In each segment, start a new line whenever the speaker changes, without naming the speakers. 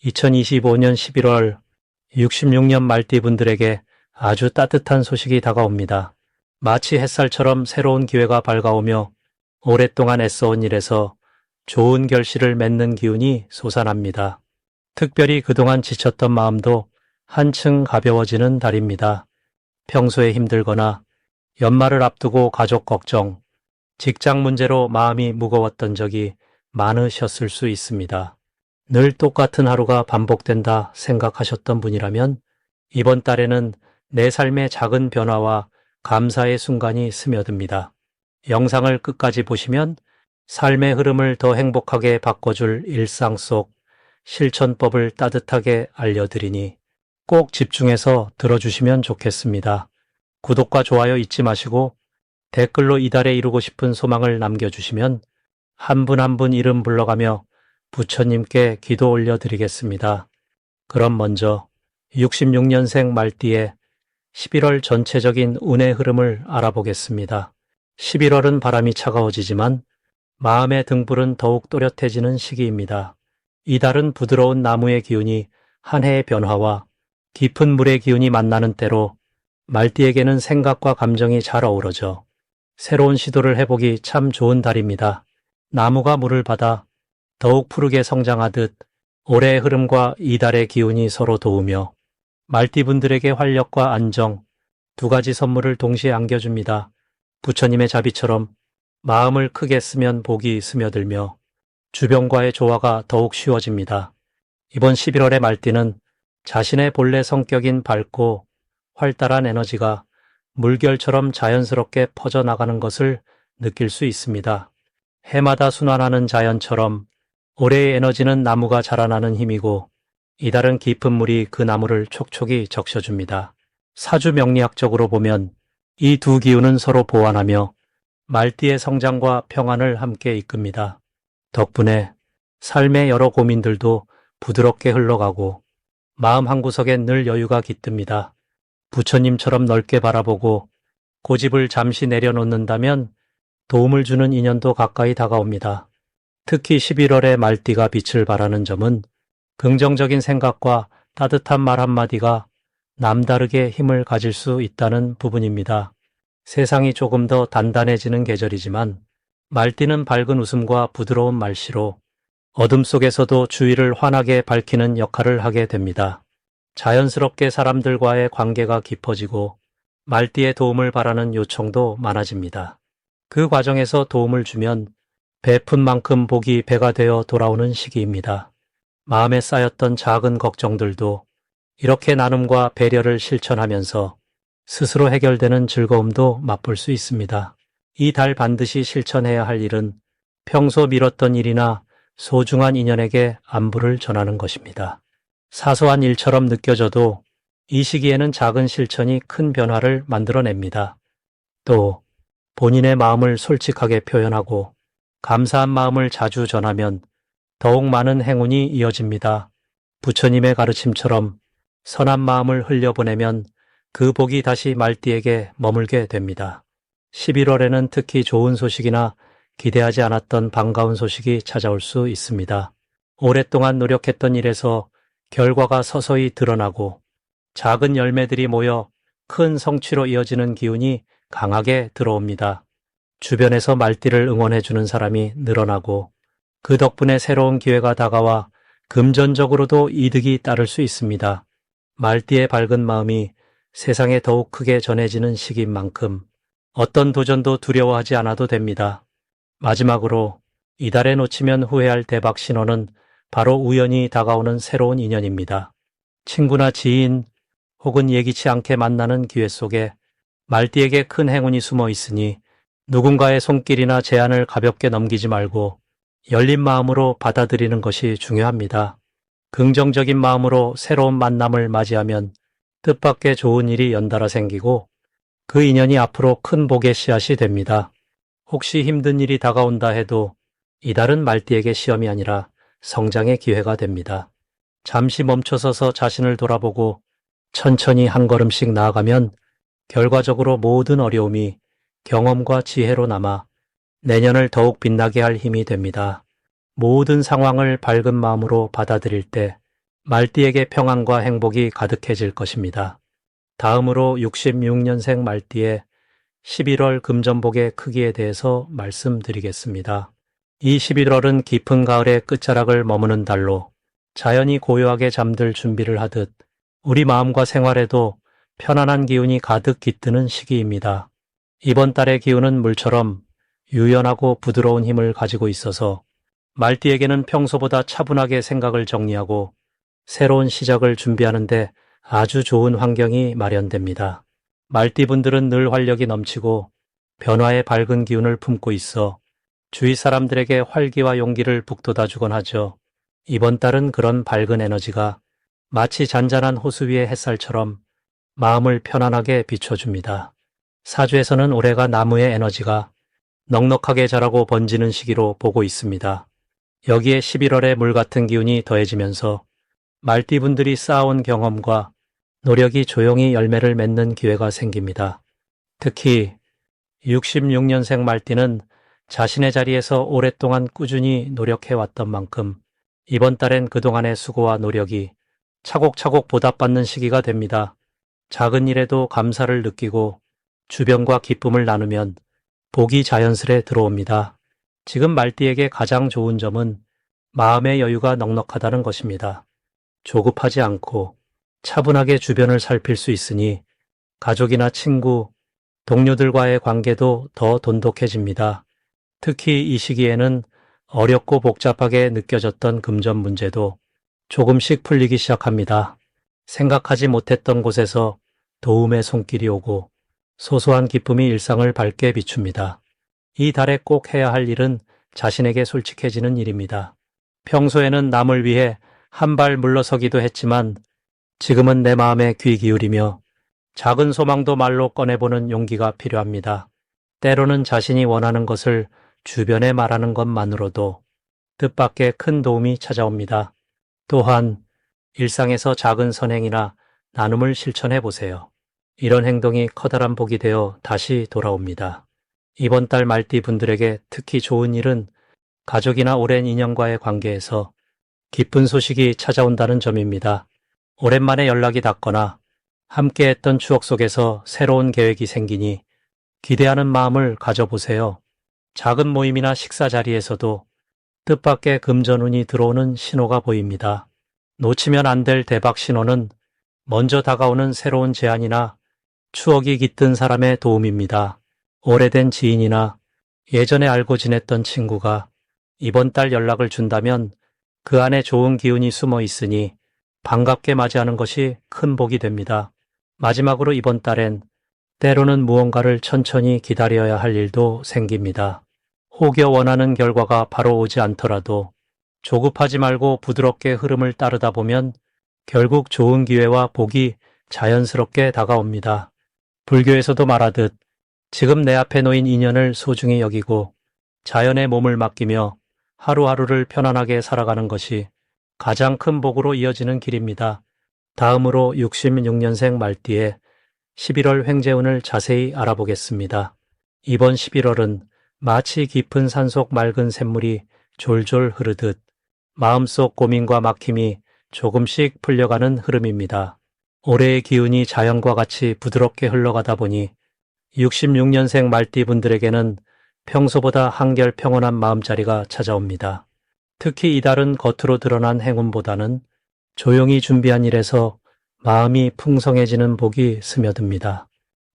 2025년 11월 66년 말띠분들에게 아주 따뜻한 소식이 다가옵니다. 마치 햇살처럼 새로운 기회가 밝아오며 오랫동안 애써온 일에서 좋은 결실을 맺는 기운이 솟아납니다. 특별히 그동안 지쳤던 마음도 한층 가벼워지는 달입니다. 평소에 힘들거나 연말을 앞두고 가족 걱정, 직장 문제로 마음이 무거웠던 적이 많으셨을 수 있습니다. 늘 똑같은 하루가 반복된다 생각하셨던 분이라면 이번 달에는 내 삶의 작은 변화와 감사의 순간이 스며듭니다. 영상을 끝까지 보시면 삶의 흐름을 더 행복하게 바꿔줄 일상 속 실천법을 따뜻하게 알려드리니 꼭 집중해서 들어주시면 좋겠습니다. 구독과 좋아요 잊지 마시고 댓글로 이달에 이루고 싶은 소망을 남겨주시면 한 분 한 분 이름 불러가며 부처님께 기도 올려드리겠습니다. 그럼 먼저 66년생 말띠의 11월 전체적인 운의 흐름을 알아보겠습니다. 11월은 바람이 차가워지지만 마음의 등불은 더욱 또렷해지는 시기입니다. 이달은 부드러운 나무의 기운이 한 해의 변화와 깊은 물의 기운이 만나는 때로 말띠에게는 생각과 감정이 잘 어우러져 새로운 시도를 해보기 참 좋은 달입니다. 나무가 물을 받아 더욱 푸르게 성장하듯 올해의 흐름과 이달의 기운이 서로 도우며 말띠분들에게 활력과 안정, 두 가지 선물을 동시에 안겨줍니다. 부처님의 자비처럼 마음을 크게 쓰면 복이 스며들며 주변과의 조화가 더욱 쉬워집니다. 이번 11월의 말띠는 자신의 본래 성격인 밝고 활달한 에너지가 물결처럼 자연스럽게 퍼져나가는 것을 느낄 수 있습니다. 해마다 순환하는 자연처럼 올해의 에너지는 나무가 자라나는 힘이고 이달은 깊은 물이 그 나무를 촉촉이 적셔줍니다. 사주 명리학적으로 보면 이 두 기운은 서로 보완하며 말띠의 성장과 평안을 함께 이끕니다. 덕분에 삶의 여러 고민들도 부드럽게 흘러가고 마음 한구석엔 늘 여유가 깃듭니다. 부처님처럼 넓게 바라보고 고집을 잠시 내려놓는다면 도움을 주는 인연도 가까이 다가옵니다. 특히 11월에 말띠가 빛을 발하는 점은 긍정적인 생각과 따뜻한 말 한마디가 남다르게 힘을 가질 수 있다는 부분입니다. 세상이 조금 더 단단해지는 계절이지만 말띠는 밝은 웃음과 부드러운 말씨로 어둠 속에서도 주위를 환하게 밝히는 역할을 하게 됩니다. 자연스럽게 사람들과의 관계가 깊어지고 말띠의 도움을 바라는 요청도 많아집니다. 그 과정에서 도움을 주면 베푼 만큼 복이 배가 되어 돌아오는 시기입니다. 마음에 쌓였던 작은 걱정들도 이렇게 나눔과 배려를 실천하면서 스스로 해결되는 즐거움도 맛볼 수 있습니다. 이 달 반드시 실천해야 할 일은 평소 미뤘던 일이나 소중한 인연에게 안부를 전하는 것입니다. 사소한 일처럼 느껴져도 이 시기에는 작은 실천이 큰 변화를 만들어냅니다. 또 본인의 마음을 솔직하게 표현하고 감사한 마음을 자주 전하면 더욱 많은 행운이 이어집니다. 부처님의 가르침처럼 선한 마음을 흘려보내면 그 복이 다시 말띠에게 머물게 됩니다. 11월에는 특히 좋은 소식이나 기대하지 않았던 반가운 소식이 찾아올 수 있습니다. 오랫동안 노력했던 일에서 결과가 서서히 드러나고 작은 열매들이 모여 큰 성취로 이어지는 기운이 강하게 들어옵니다. 주변에서 말띠를 응원해주는 사람이 늘어나고 그 덕분에 새로운 기회가 다가와 금전적으로도 이득이 따를 수 있습니다. 말띠의 밝은 마음이 세상에 더욱 크게 전해지는 시기인 만큼 어떤 도전도 두려워하지 않아도 됩니다. 마지막으로 이달에 놓치면 후회할 대박 신호는 바로 우연히 다가오는 새로운 인연입니다. 친구나 지인 혹은 예기치 않게 만나는 기회 속에 말띠에게 큰 행운이 숨어 있으니 누군가의 손길이나 제안을 가볍게 넘기지 말고 열린 마음으로 받아들이는 것이 중요합니다. 긍정적인 마음으로 새로운 만남을 맞이하면 뜻밖의 좋은 일이 연달아 생기고 그 인연이 앞으로 큰 복의 씨앗이 됩니다. 혹시 힘든 일이 다가온다 해도 이달은 말띠에게 시험이 아니라 성장의 기회가 됩니다. 잠시 멈춰서서 자신을 돌아보고 천천히 한 걸음씩 나아가면 결과적으로 모든 어려움이 경험과 지혜로 남아 내년을 더욱 빛나게 할 힘이 됩니다. 모든 상황을 밝은 마음으로 받아들일 때 말띠에게 평안과 행복이 가득해질 것입니다. 다음으로 66년생 말띠의 11월 금전복의 크기에 대해서 말씀드리겠습니다. 이 11월은 깊은 가을의 끝자락을 머무는 달로 자연이 고요하게 잠들 준비를 하듯 우리 마음과 생활에도 편안한 기운이 가득 깃드는 시기입니다. 이번 달의 기운은 물처럼 유연하고 부드러운 힘을 가지고 있어서 말띠에게는 평소보다 차분하게 생각을 정리하고 새로운 시작을 준비하는데 아주 좋은 환경이 마련됩니다. 말띠분들은 늘 활력이 넘치고 변화의 밝은 기운을 품고 있어 주위 사람들에게 활기와 용기를 북돋아주곤 하죠. 이번 달은 그런 밝은 에너지가 마치 잔잔한 호수 위의 햇살처럼 마음을 편안하게 비춰줍니다. 사주에서는 올해가 나무의 에너지가 넉넉하게 자라고 번지는 시기로 보고 있습니다. 여기에 11월의 물 같은 기운이 더해지면서 말띠분들이 쌓아온 경험과 노력이 조용히 열매를 맺는 기회가 생깁니다. 특히 66년생 말띠는 자신의 자리에서 오랫동안 꾸준히 노력해왔던 만큼 이번 달엔 그동안의 수고와 노력이 차곡차곡 보답받는 시기가 됩니다. 작은 일에도 감사를 느끼고 주변과 기쁨을 나누면 복이 자연스레 들어옵니다. 지금 말띠에게 가장 좋은 점은 마음의 여유가 넉넉하다는 것입니다. 조급하지 않고 차분하게 주변을 살필 수 있으니 가족이나 친구, 동료들과의 관계도 더 돈독해집니다. 특히 이 시기에는 어렵고 복잡하게 느껴졌던 금전 문제도 조금씩 풀리기 시작합니다. 생각하지 못했던 곳에서 도움의 손길이 오고 소소한 기쁨이 일상을 밝게 비춥니다. 이 달에 꼭 해야 할 일은 자신에게 솔직해지는 일입니다. 평소에는 남을 위해 한 발 물러서기도 했지만 지금은 내 마음에 귀 기울이며 작은 소망도 말로 꺼내보는 용기가 필요합니다. 때로는 자신이 원하는 것을 주변에 말하는 것만으로도 뜻밖의 큰 도움이 찾아옵니다. 또한 일상에서 작은 선행이나 나눔을 실천해 보세요. 이런 행동이 커다란 복이 되어 다시 돌아옵니다. 이번 달 말띠 분들에게 특히 좋은 일은 가족이나 오랜 인연과의 관계에서 기쁜 소식이 찾아온다는 점입니다. 오랜만에 연락이 닿거나 함께했던 추억 속에서 새로운 계획이 생기니 기대하는 마음을 가져보세요. 작은 모임이나 식사 자리에서도 뜻밖의 금전운이 들어오는 신호가 보입니다. 놓치면 안 될 대박 신호는 먼저 다가오는 새로운 제안이나 추억이 깃든 사람의 도움입니다. 오래된 지인이나 예전에 알고 지냈던 친구가 이번 달 연락을 준다면 그 안에 좋은 기운이 숨어 있으니 반갑게 맞이하는 것이 큰 복이 됩니다. 마지막으로 이번 달엔 때로는 무언가를 천천히 기다려야 할 일도 생깁니다. 혹여 원하는 결과가 바로 오지 않더라도 조급하지 말고 부드럽게 흐름을 따르다 보면 결국 좋은 기회와 복이 자연스럽게 다가옵니다. 불교에서도 말하듯 지금 내 앞에 놓인 인연을 소중히 여기고 자연에 몸을 맡기며 하루하루를 편안하게 살아가는 것이 가장 큰 복으로 이어지는 길입니다. 다음으로 66년생 말띠의 11월 횡재운을 자세히 알아보겠습니다. 이번 11월은 마치 깊은 산속 맑은 샘물이 졸졸 흐르듯 마음속 고민과 막힘이 조금씩 풀려가는 흐름입니다. 올해의 기운이 자연과 같이 부드럽게 흘러가다 보니 66년생 말띠 분들에게는 평소보다 한결 평온한 마음자리가 찾아옵니다. 특히 이달은 겉으로 드러난 행운보다는 조용히 준비한 일에서 마음이 풍성해지는 복이 스며듭니다.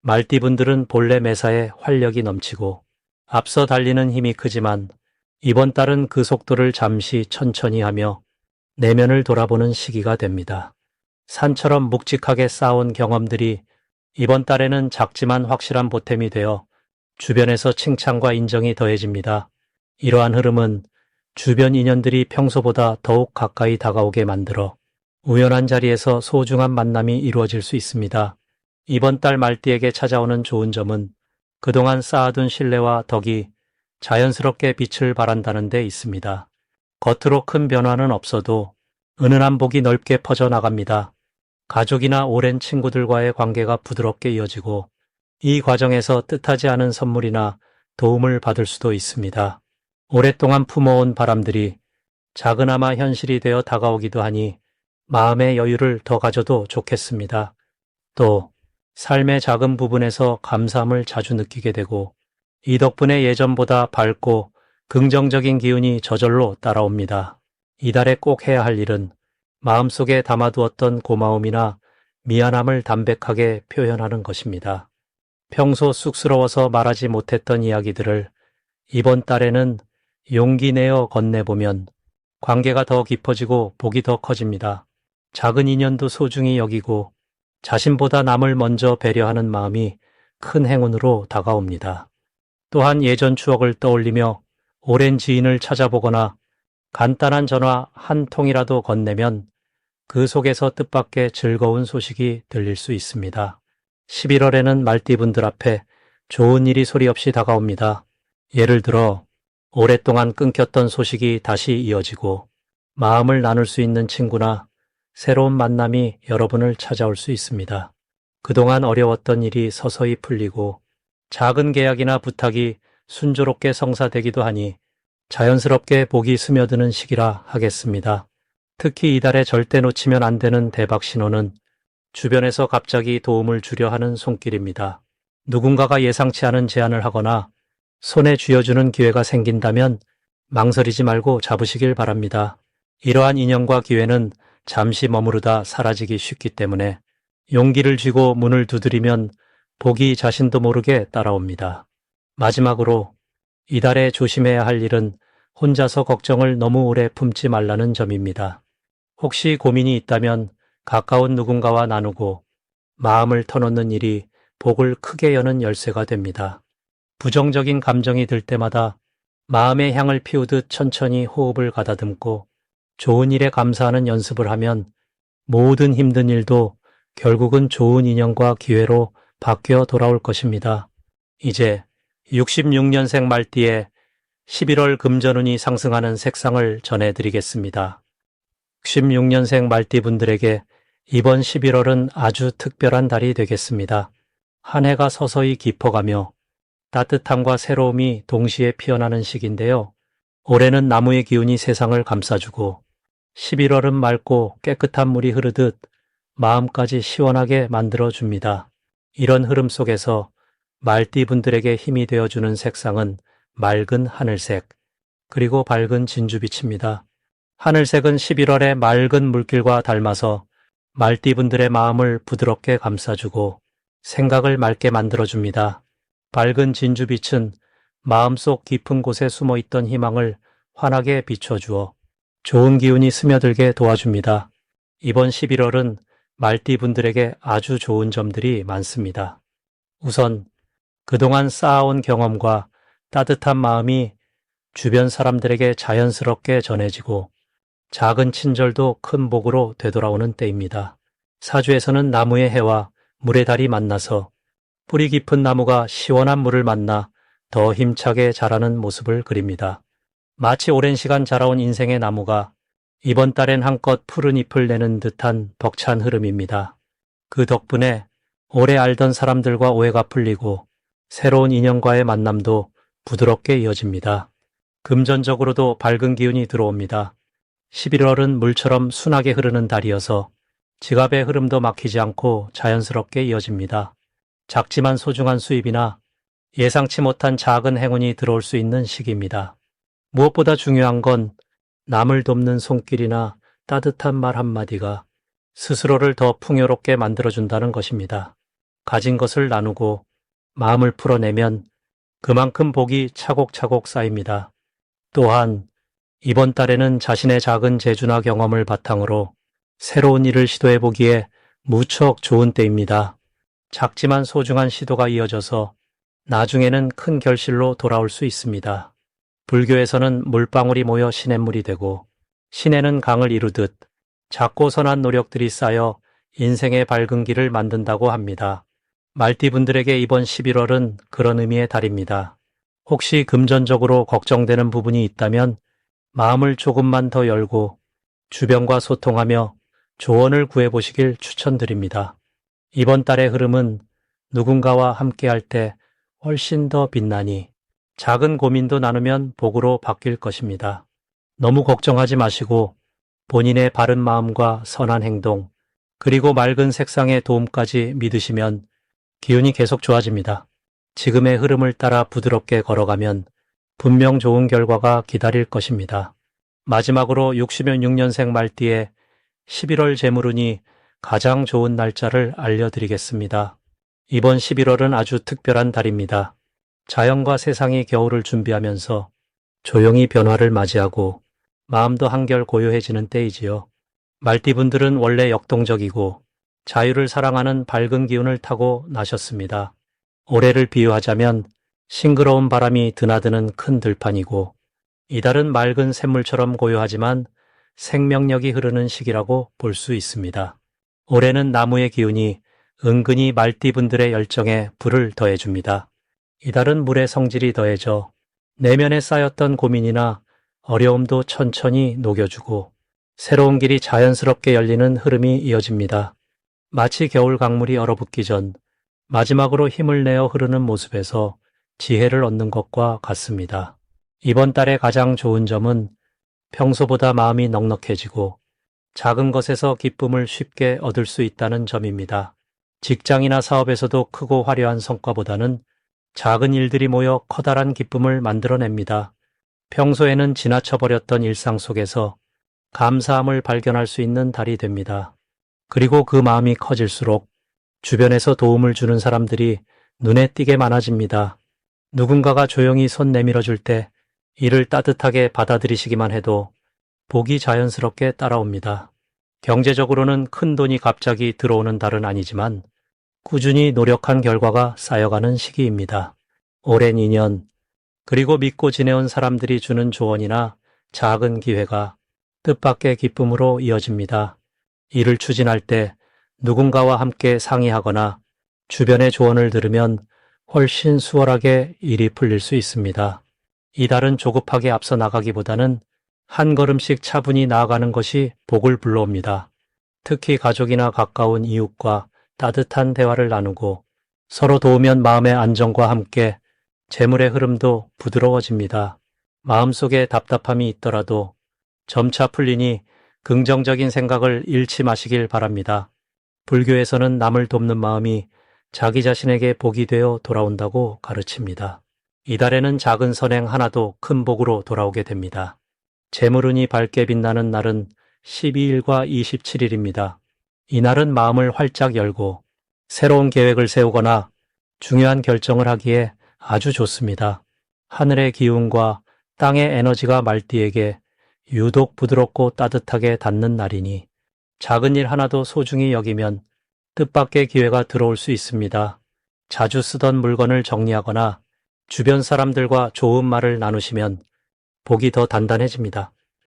말띠 분들은 본래 매사에 활력이 넘치고 앞서 달리는 힘이 크지만 이번 달은 그 속도를 잠시 천천히 하며 내면을 돌아보는 시기가 됩니다. 산처럼 묵직하게 쌓아온 경험들이 이번 달에는 작지만 확실한 보탬이 되어 주변에서 칭찬과 인정이 더해집니다. 이러한 흐름은 주변 인연들이 평소보다 더욱 가까이 다가오게 만들어 우연한 자리에서 소중한 만남이 이루어질 수 있습니다. 이번 달 말띠에게 찾아오는 좋은 점은 그동안 쌓아둔 신뢰와 덕이 자연스럽게 빛을 발한다는 데 있습니다. 겉으로 큰 변화는 없어도 은은한 복이 넓게 퍼져나갑니다. 가족이나 오랜 친구들과의 관계가 부드럽게 이어지고 이 과정에서 뜻하지 않은 선물이나 도움을 받을 수도 있습니다. 오랫동안 품어온 바람들이 작은아마 현실이 되어 다가오기도 하니 마음의 여유를 더 가져도 좋겠습니다. 또 삶의 작은 부분에서 감사함을 자주 느끼게 되고 이 덕분에 예전보다 밝고 긍정적인 기운이 저절로 따라옵니다. 이달에 꼭 해야 할 일은 마음속에 담아두었던 고마움이나 미안함을 담백하게 표현하는 것입니다. 평소 쑥스러워서 말하지 못했던 이야기들을 이번 달에는 용기 내어 건네보면 관계가 더 깊어지고 복이 더 커집니다. 작은 인연도 소중히 여기고 자신보다 남을 먼저 배려하는 마음이 큰 행운으로 다가옵니다. 또한 예전 추억을 떠올리며 오랜 지인을 찾아보거나 간단한 전화 한 통이라도 건네면 그 속에서 뜻밖의 즐거운 소식이 들릴 수 있습니다. 11월에는 말띠분들 앞에 좋은 일이 소리 없이 다가옵니다. 예를 들어 오랫동안 끊겼던 소식이 다시 이어지고 마음을 나눌 수 있는 친구나 새로운 만남이 여러분을 찾아올 수 있습니다. 그동안 어려웠던 일이 서서히 풀리고 작은 계약이나 부탁이 순조롭게 성사되기도 하니 자연스럽게 복이 스며드는 시기라 하겠습니다. 특히 이달에 절대 놓치면 안 되는 대박 신호는 주변에서 갑자기 도움을 주려 하는 손길입니다. 누군가가 예상치 않은 제안을 하거나 손에 쥐어주는 기회가 생긴다면 망설이지 말고 잡으시길 바랍니다. 이러한 인연과 기회는 잠시 머무르다 사라지기 쉽기 때문에 용기를 쥐고 문을 두드리면 복이 자신도 모르게 따라옵니다. 마지막으로 이달에 조심해야 할 일은 혼자서 걱정을 너무 오래 품지 말라는 점입니다. 혹시 고민이 있다면 가까운 누군가와 나누고 마음을 터놓는 일이 복을 크게 여는 열쇠가 됩니다. 부정적인 감정이 들 때마다 마음의 향을 피우듯 천천히 호흡을 가다듬고 좋은 일에 감사하는 연습을 하면 모든 힘든 일도 결국은 좋은 인연과 기회로 바뀌어 돌아올 것입니다. 이제 66년생 말띠의 11월 금전운이 상승하는 색상을 전해드리겠습니다. 66년생 말띠분들에게 이번 11월은 아주 특별한 달이 되겠습니다. 한 해가 서서히 깊어가며 따뜻함과 새로움이 동시에 피어나는 시기인데요. 올해는 나무의 기운이 세상을 감싸주고 11월은 맑고 깨끗한 물이 흐르듯 마음까지 시원하게 만들어줍니다. 이런 흐름 속에서 말띠분들에게 힘이 되어주는 색상은 맑은 하늘색, 그리고 밝은 진주빛입니다. 하늘색은 11월의 맑은 물길과 닮아서 말띠분들의 마음을 부드럽게 감싸주고 생각을 맑게 만들어줍니다. 밝은 진주빛은 마음속 깊은 곳에 숨어있던 희망을 환하게 비춰주어 좋은 기운이 스며들게 도와줍니다. 이번 11월은 말띠분들에게 아주 좋은 점들이 많습니다. 우선 그동안 쌓아온 경험과 따뜻한 마음이 주변 사람들에게 자연스럽게 전해지고 작은 친절도 큰 복으로 되돌아오는 때입니다. 사주에서는 나무의 해와 물의 달이 만나서 뿌리 깊은 나무가 시원한 물을 만나 더 힘차게 자라는 모습을 그립니다. 마치 오랜 시간 자라온 인생의 나무가 이번 달엔 한껏 푸른 잎을 내는 듯한 벅찬 흐름입니다. 그 덕분에 오래 알던 사람들과 오해가 풀리고 새로운 인연과의 만남도 부드럽게 이어집니다. 금전적으로도 밝은 기운이 들어옵니다. 11월은 물처럼 순하게 흐르는 달이어서 지갑의 흐름도 막히지 않고 자연스럽게 이어집니다. 작지만 소중한 수입이나 예상치 못한 작은 행운이 들어올 수 있는 시기입니다. 무엇보다 중요한 건 남을 돕는 손길이나 따뜻한 말 한마디가 스스로를 더 풍요롭게 만들어준다는 것입니다. 가진 것을 나누고 마음을 풀어내면 그만큼 복이 차곡차곡 쌓입니다. 또한 이번 달에는 자신의 작은 재주나 경험을 바탕으로 새로운 일을 시도해보기에 무척 좋은 때입니다. 작지만 소중한 시도가 이어져서 나중에는 큰 결실로 돌아올 수 있습니다. 불교에서는 물방울이 모여 시냇물이 되고 시내는 강을 이루듯 작고 선한 노력들이 쌓여 인생의 밝은 길을 만든다고 합니다. 말띠분들에게 이번 11월은 그런 의미의 달입니다. 혹시 금전적으로 걱정되는 부분이 있다면 마음을 조금만 더 열고 주변과 소통하며 조언을 구해보시길 추천드립니다. 이번 달의 흐름은 누군가와 함께할 때 훨씬 더 빛나니 작은 고민도 나누면 복으로 바뀔 것입니다. 너무 걱정하지 마시고 본인의 바른 마음과 선한 행동, 그리고 맑은 색상의 도움까지 믿으시면 기운이 계속 좋아집니다. 지금의 흐름을 따라 부드럽게 걸어가면 분명 좋은 결과가 기다릴 것입니다. 마지막으로 66년생 말띠의 11월 재물운이 가장 좋은 날짜를 알려드리겠습니다. 이번 11월은 아주 특별한 달입니다. 자연과 세상이 겨울을 준비하면서 조용히 변화를 맞이하고 마음도 한결 고요해지는 때이지요. 말띠분들은 원래 역동적이고 자유를 사랑하는 밝은 기운을 타고 나셨습니다. 올해를 비유하자면 싱그러운 바람이 드나드는 큰 들판이고 이달은 맑은 샘물처럼 고요하지만 생명력이 흐르는 시기라고 볼 수 있습니다. 올해는 나무의 기운이 은근히 말띠분들의 열정에 불을 더해줍니다. 이달은 물의 성질이 더해져 내면에 쌓였던 고민이나 어려움도 천천히 녹여주고 새로운 길이 자연스럽게 열리는 흐름이 이어집니다. 마치 겨울 강물이 얼어붙기 전 마지막으로 힘을 내어 흐르는 모습에서 지혜를 얻는 것과 같습니다. 이번 달의 가장 좋은 점은 평소보다 마음이 넉넉해지고 작은 것에서 기쁨을 쉽게 얻을 수 있다는 점입니다. 직장이나 사업에서도 크고 화려한 성과보다는 작은 일들이 모여 커다란 기쁨을 만들어냅니다. 평소에는 지나쳐버렸던 일상 속에서 감사함을 발견할 수 있는 달이 됩니다. 그리고 그 마음이 커질수록 주변에서 도움을 주는 사람들이 눈에 띄게 많아집니다. 누군가가 조용히 손 내밀어 줄 때 이를 따뜻하게 받아들이시기만 해도 복이 자연스럽게 따라옵니다. 경제적으로는 큰 돈이 갑자기 들어오는 달은 아니지만 꾸준히 노력한 결과가 쌓여가는 시기입니다. 오랜 인연, 그리고 믿고 지내온 사람들이 주는 조언이나 작은 기회가 뜻밖의 기쁨으로 이어집니다. 일을 추진할 때 누군가와 함께 상의하거나 주변의 조언을 들으면 훨씬 수월하게 일이 풀릴 수 있습니다. 이달은 조급하게 앞서 나가기보다는 한 걸음씩 차분히 나아가는 것이 복을 불러옵니다. 특히 가족이나 가까운 이웃과 따뜻한 대화를 나누고 서로 도우면 마음의 안정과 함께 재물의 흐름도 부드러워집니다. 마음속에 답답함이 있더라도 점차 풀리니 긍정적인 생각을 잃지 마시길 바랍니다. 불교에서는 남을 돕는 마음이 자기 자신에게 복이 되어 돌아온다고 가르칩니다. 이달에는 작은 선행 하나도 큰 복으로 돌아오게 됩니다. 재물운이 밝게 빛나는 날은 12일과 27일입니다. 이날은 마음을 활짝 열고 새로운 계획을 세우거나 중요한 결정을 하기에 아주 좋습니다. 하늘의 기운과 땅의 에너지가 말띠에게 유독 부드럽고 따뜻하게 닿는 날이니 작은 일 하나도 소중히 여기면 뜻밖의 기회가 들어올 수 있습니다. 자주 쓰던 물건을 정리하거나 주변 사람들과 좋은 말을 나누시면 복이 더 단단해집니다.